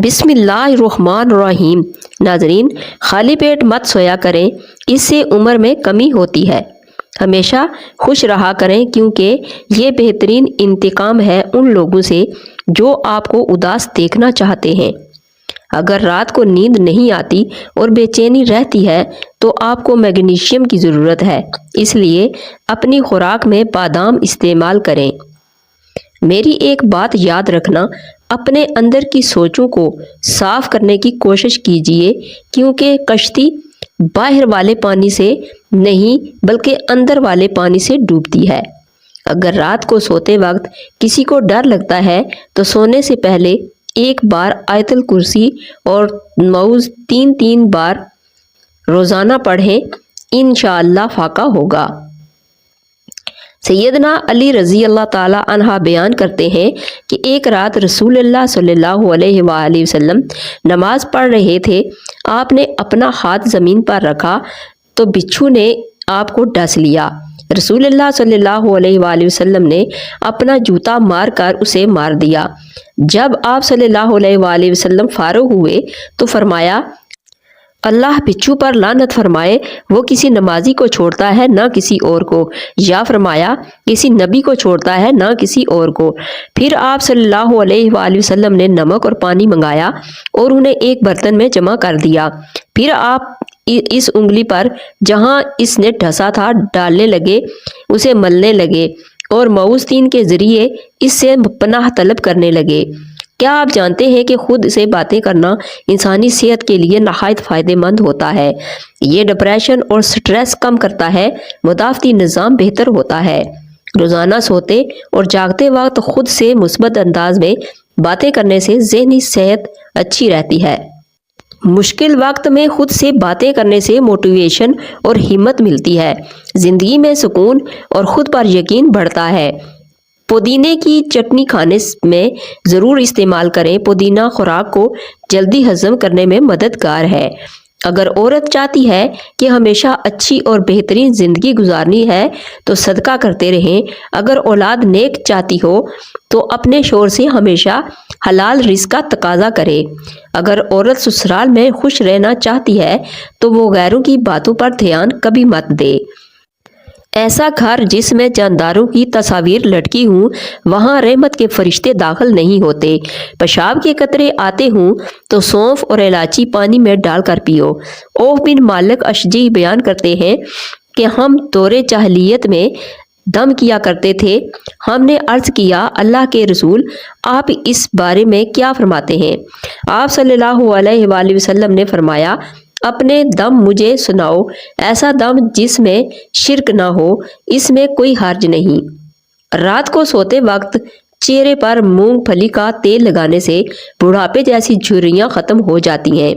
بسم اللہ الرحمن الرحیم۔ ناظرین، خالی پیٹ مت سویا کریں، اس سے عمر میں کمی ہوتی ہے۔ ہمیشہ خوش رہا کریں کیونکہ یہ بہترین انتقام ہے ان لوگوں سے جو آپ کو اداس دیکھنا چاہتے ہیں۔ اگر رات کو نیند نہیں آتی اور بے چینی رہتی ہے تو آپ کو میگنیشیم کی ضرورت ہے، اس لیے اپنی خوراک میں بادام استعمال کریں۔ میری ایک بات یاد رکھنا، اپنے اندر کی سوچوں کو صاف کرنے کی کوشش کیجیے کیونکہ کشتی باہر والے پانی سے نہیں بلکہ اندر والے پانی سے ڈوبتی ہے۔ اگر رات کو سوتے وقت کسی کو ڈر لگتا ہے تو سونے سے پہلے ایک بار آیت الکرسی اور معوذ 3 بار روزانہ پڑھیں، انشاءاللہ فاقہ ہوگا۔ سیدنا علی رضی اللہ تعالی عنہ بیان کرتے ہیں کہ ایک رات رسول اللہ صلی اللہ علیہ وآلہ وسلم نماز پڑھ رہے تھے۔ آپ نے اپنا ہاتھ زمین پر رکھا تو بچھو نے آپ کو ڈس لیا۔ رسول اللہ صلی اللہ علیہ وآلہ وسلم نے اپنا جوتا مار کر اسے مار دیا۔ جب آپ صلی اللہ علیہ وآلہ وسلم فارغ ہوئے تو فرمایا، اللہ بچھو پر لعنت فرمائے، وہ کسی نمازی کو چھوڑتا ہے نہ کسی اور کو، یا فرمایا کسی نبی کو چھوڑتا ہے نہ کسی اور کو۔ پھر آپ صلی اللہ علیہ وآلہ وسلم نے نمک اور پانی منگایا اور انہیں ایک برتن میں جمع کر دیا۔ پھر آپ اس انگلی پر جہاں اس نے ڈھسا تھا ڈالنے لگے، اسے ملنے لگے اور معوذ 3 کے ذریعے اس سے پناہ طلب کرنے لگے۔ کیا آپ جانتے ہیں کہ خود سے باتیں کرنا انسانی صحت کے لیے نہایت فائدہ مند ہوتا ہے؟ یہ ڈپریشن اور سٹریس کم کرتا ہے، مدافعتی نظام بہتر ہوتا ہے۔ روزانہ سوتے اور جاگتے وقت خود سے مثبت انداز میں باتیں کرنے سے ذہنی صحت اچھی رہتی ہے۔ مشکل وقت میں خود سے باتیں کرنے سے موٹیویشن اور ہمت ملتی ہے، زندگی میں سکون اور خود پر یقین بڑھتا ہے۔ پودینے کی چٹنی کھانے میں ضرور استعمال کریں۔ پودینہ خوراک کو جلدی ہضم کرنے میں مددگار ہے۔ اگر عورت چاہتی ہے کہ ہمیشہ اچھی اور بہترین زندگی گزارنی ہے تو صدقہ کرتے رہیں۔ اگر اولاد نیک چاہتی ہو تو اپنے شوہر سے ہمیشہ حلال رزق کا تقاضا کرے۔ اگر عورت سسرال میں خوش رہنا چاہتی ہے تو وہ غیروں کی باتوں پر دھیان کبھی مت دے۔ ایسا گھر جس میں جانداروں کی تصاویر لٹکی ہوں، وہاں رحمت کے فرشتے داخل نہیں ہوتے۔ پیشاب کے قطرے آتے ہوں تو سونف اور الائچی پانی میں ڈال کر پیو۔ اوف بن مالک اشجعی بیان کرتے ہیں کہ ہم دور جاہلیت میں دم کیا کرتے تھے۔ ہم نے عرض کیا، اللہ کے رسول، آپ اس بارے میں کیا فرماتے ہیں؟ آپ صلی اللہ علیہ وآلہ وسلم نے فرمایا، اپنے دم مجھے سناؤ، ایسا دم جس میں شرک نہ ہو، اس میں کوئی حرج نہیں۔ رات کو سوتے وقت چہرے پر مونگ پھلی کا تیل لگانے سے بڑھاپے جیسی جھریاں ختم ہو جاتی ہیں۔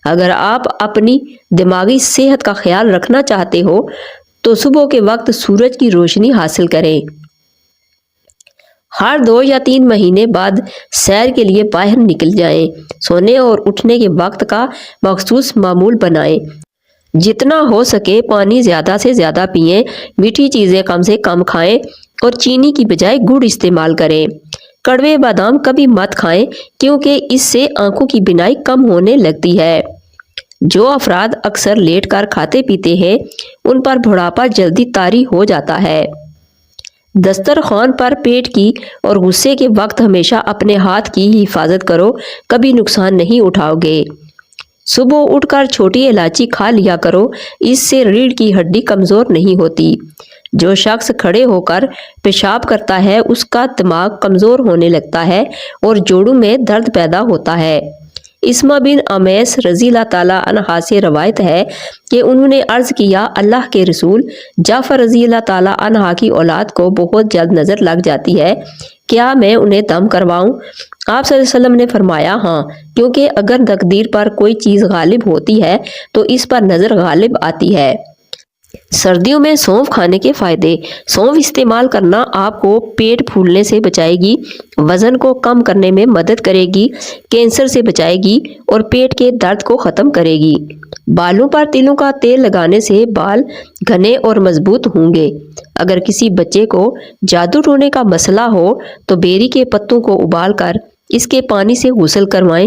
اگر آپ اپنی دماغی صحت کا خیال رکھنا چاہتے ہو تو صبح کے وقت سورج کی روشنی حاصل کریں۔ ہر 2 یا 3 مہینے بعد سیر کے لیے باہر نکل جائیں۔ سونے اور اٹھنے کے وقت کا مخصوص معمول بنائیں۔ جتنا ہو سکے پانی زیادہ سے زیادہ پئیں، میٹھی چیزیں کم سے کم کھائیں اور چینی کی بجائے گڑ استعمال کریں۔ کڑوے بادام کبھی مت کھائیں کیونکہ اس سے آنکھوں کی بینائی کم ہونے لگتی ہے۔ جو افراد اکثر لیٹ کر کھاتے پیتے ہیں ان پر بڑھاپا جلدی طاری ہو جاتا ہے۔ دسترخوان پر پیٹ کی اور غصے کے وقت ہمیشہ اپنے ہاتھ کی حفاظت کرو، کبھی نقصان نہیں اٹھاؤ گے۔ صبح اٹھ کر چھوٹی الائچی کھا لیا کرو، اس سے ریڑھ کی ہڈی کمزور نہیں ہوتی۔ جو شخص کھڑے ہو کر پیشاب کرتا ہے اس کا دماغ کمزور ہونے لگتا ہے اور جوڑوں میں درد پیدا ہوتا ہے۔ اسما بن امیس رضی اللہ تعالی عنہ سے روایت ہے کہ انہوں نے عرض کیا، اللہ کے رسول، جعفر رضی اللہ تعالی عنہ کی اولاد کو بہت جلد نظر لگ جاتی ہے، کیا میں انہیں دم کرواؤں؟ آپ صلی اللہ علیہ وسلم نے فرمایا، ہاں، کیونکہ اگر تقدیر پر کوئی چیز غالب ہوتی ہے تو اس پر نظر غالب آتی ہے۔ سردیوں میں سونف کھانے کے فائدے۔ سونف استعمال کرنا آپ کو پیٹ پھولنے سے بچائے گی، وزن کو کم کرنے میں مدد کرے گی، کینسر سے بچائے گی اور پیٹ کے درد کو ختم کرے گی۔ بالوں پر تلوں کا تیل لگانے سے بال گھنے اور مضبوط ہوں گے۔ اگر کسی بچے کو جادو ٹونے کا مسئلہ ہو تو بیری کے پتوں کو ابال کر اس کے پانی سے غسل کروائیں،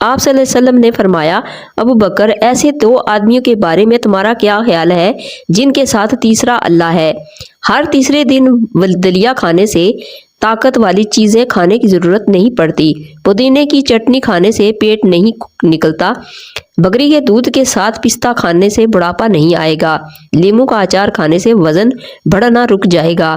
آپ صلی اللہ علیہ وسلم نے فرمایا، ابو بکر، ایسے 2 آدمیوں کے بارے میں تمہارا کیا خیال ہے جن کے ساتھ تیسرا اللہ ہے؟ ہر تیسرے دن دلیا کھانے سے طاقت والی چیزیں کھانے کی ضرورت نہیں پڑتی، پودینے کی چٹنی کھانے سے پیٹ نہیں نکلتا، بکری کے دودھ کے ساتھ پستہ کھانے سے بڑھاپا نہیں آئے گا، لیموں کا اچار کھانے سے وزن بڑھنا رک جائے گا،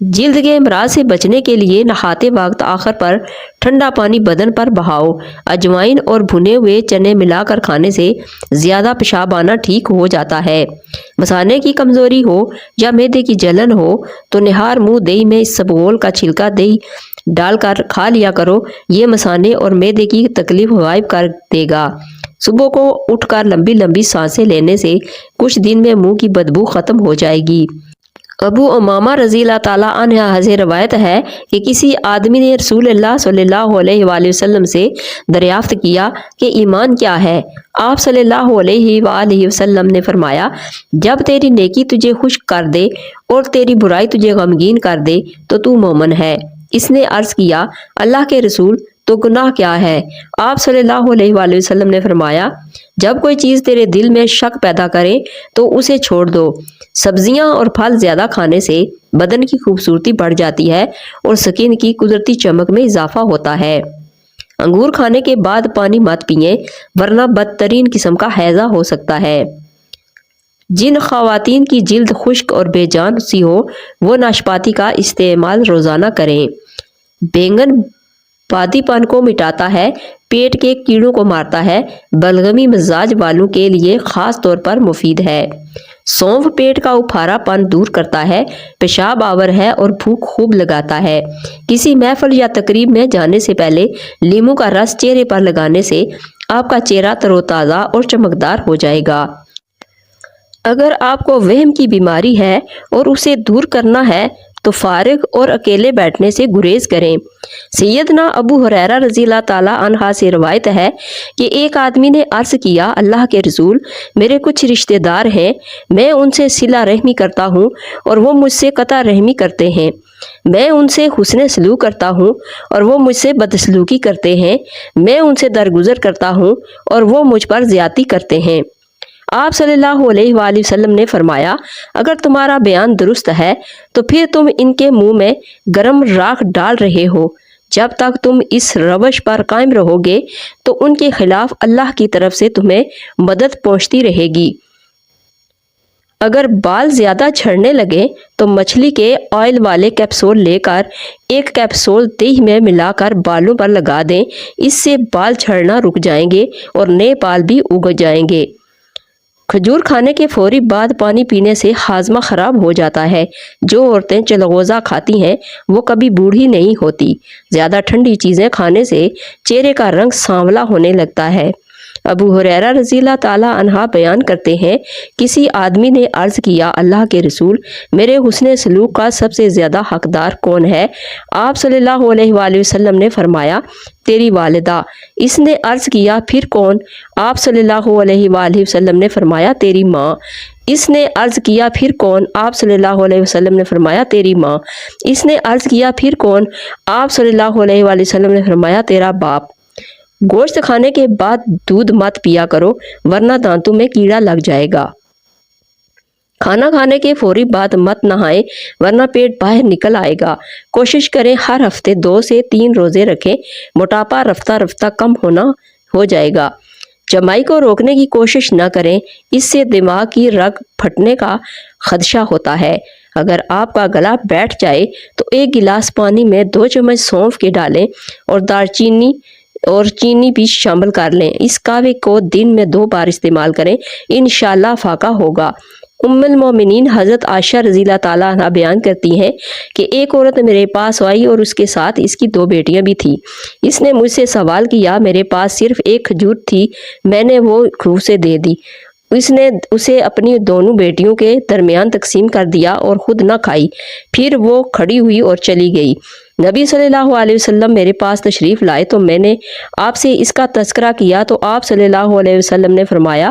جلد کے امراض سے بچنے کے لیے نہاتے وقت آخر پر ٹھنڈا پانی بدن پر بہاؤ، اجوائن اور بھنے ہوئے چنے ملا کر کھانے سے زیادہ پیشاب آنا ٹھیک ہو جاتا ہے، مثانے کی کمزوری ہو یا معدے کی جلن ہو تو نہار منہ دہی میں اسبغول کا چھلکا دہی ڈال کر کھا لیا کرو، یہ مثانے اور معدے کی تکلیف غائب کر دے گا۔ صبح کو اٹھ کر لمبی لمبی سانسیں لینے سے کچھ دن میں منہ کی بدبو ختم ہو جائے گی۔ ابو امامہ رضی اللہ تعالیٰ عنہ سے روایت ہے کہ کسی آدمی نے رسول اللہ صلی اللہ علیہ وآلہ وسلم سے دریافت کیا کہ ایمان کیا ہے؟ آپ صلی اللہ علیہ وآلہ وسلم نے فرمایا، جب تیری نیکی تجھے خوش کر دے اور تیری برائی تجھے غمگین کر دے تو مومن ہے۔ اس نے عرض کیا، اللہ کے رسول، تو گناہ کیا ہے؟ آپ صلی اللہ علیہ وآلہ وسلم نے فرمایا، جب کوئی چیز تیرے دل میں شک پیدا کرے تو اسے چھوڑ دو۔ سبزیاں اور پھل زیادہ کھانے سے بدن کی خوبصورتی بڑھ جاتی ہے اور سکین کی قدرتی چمک میں اضافہ ہوتا ہے۔ انگور کھانے کے بعد پانی مت پئیں ورنہ بدترین قسم کا ہیضہ ہو سکتا ہے۔ جن خواتین کی جلد خشک اور بے جان سی ہو وہ ناشپاتی کا استعمال روزانہ کریں۔ بینگن پادی پن کو مٹاتا ہے، پیٹ کے کیڑوں کو مارتا ہے، بلغمی مزاج والوں کے لیے خاص طور پر مفید ہے۔ سونف پیٹ کا اپھارا پن دور کرتا ہے، پیشاب آور ہے اور بھوک خوب لگاتا ہے۔ کسی محفل یا تقریب میں جانے سے پہلے لیموں کا رس چہرے پر لگانے سے آپ کا چہرہ تر و تازہ اور چمکدار ہو جائے گا۔ اگر آپ کو وہم کی بیماری ہے اور اسے دور کرنا ہے تو فارغ اور اکیلے بیٹھنے سے گریز کریں۔ سیدنا ابو ہریرہ رضی اللہ تعالیٰ عنہ سے روایت ہے کہ ایک آدمی نے عرض کیا، اللہ کے رسول، میرے کچھ رشتہ دار ہیں، میں ان سے صلہ رحمی کرتا ہوں اور وہ مجھ سے قطع رحمی کرتے ہیں، میں ان سے حسن سلوک کرتا ہوں اور وہ مجھ سے بدسلوکی کرتے ہیں، میں ان سے درگزر کرتا ہوں اور وہ مجھ پر زیادتی کرتے ہیں۔ آپ صلی اللہ علیہ وآلہ وسلم نے فرمایا، اگر تمہارا بیان درست ہے تو پھر تم ان کے منہ میں گرم راکھ ڈال رہے ہو، جب تک تم اس روش پر قائم رہو گے تو ان کے خلاف اللہ کی طرف سے تمہیں مدد پہنچتی رہے گی۔ اگر بال زیادہ جھڑنے لگے تو مچھلی کے آئل والے کیپسول لے کر ایک کیپسول دہی میں ملا کر بالوں پر لگا دیں، اس سے بال جھڑنا رک جائیں گے اور نئے بال بھی اگ جائیں گے۔ کھجور کھانے کے فوری بعد پانی پینے سے ہاضمہ خراب ہو جاتا ہے۔ جو عورتیں چلغوزہ کھاتی ہیں وہ کبھی بوڑھی نہیں ہوتی۔ زیادہ ٹھنڈی چیزیں کھانے سے چہرے کا رنگ سانولا ہونے لگتا ہے۔ ابو ہریرہ رضی اللہ تعالیٰ عنہ بیان کرتے ہیں، کسی آدمی نے عرض کیا، اللہ کے رسول، میرے حسن سلوک کا سب سے زیادہ حقدار کون ہے؟ آپ صلی اللہ علیہ وآلہ وسلم نے فرمایا، تیری والدہ۔ اس نے عرض کیا، پھر کون؟ آپ صلی اللہ علیہ وآلہ وسلم نے فرمایا، تیری ماں۔ اس نے عرض کیا، پھر کون؟ آپ صلی اللہ علیہ وسلم نے فرمایا، تیری ماں۔ اس نے عرض کیا، پھر کون؟ آپ صلی اللہ علیہ وآلہ وسلم نے فرمایا، تیرا باپ۔ گوشت کھانے کے بعد دودھ مت پیا کرو ورنہ دانتوں میں کیڑا لگ جائے گا۔ کھانا کھانے کے فوری بعد مت نہائیں ورنہ پیٹ باہر نکل آئے گا۔ کوشش کریں ہر ہفتے 2 سے 3 روزے رکھیں، موٹاپا رفتہ رفتہ کم ہو جائے گا۔ جمائی کو روکنے کی کوشش نہ کریں، اس سے دماغ کی رگ پھٹنے کا خدشہ ہوتا ہے۔ اگر آپ کا گلا بیٹھ جائے تو 1 گلاس پانی میں 2 چمچ سونف کے ڈالیں اور دارچینی اور چینی بھی شامل کر لیں۔ اس قہوے کو دن میں 2 بار استعمال کریں، انشاءاللہ فاقہ ہوگا۔ ام المومنین حضرت عائشہ رضی اللہ تعالیٰ عنہ بیان کرتی ہیں کہ ایک عورت میرے پاس آئی اور اس کے ساتھ اس کی 2 بیٹیاں بھی تھیں۔ اس نے مجھ سے سوال کیا، میرے پاس صرف 1 کھجور تھی، میں نے وہ اسے دے دی۔ اس نے اسے اپنی دونوں بیٹیوں کے درمیان تقسیم کر دیا اور خود نہ کھائی، پھر وہ کھڑی ہوئی اور چلی گئی۔ نبی صلی اللہ علیہ وسلم میرے پاس تشریف لائے تو میں نے آپ سے اس کا تذکرہ کیا تو آپ صلی اللہ علیہ وسلم نے فرمایا،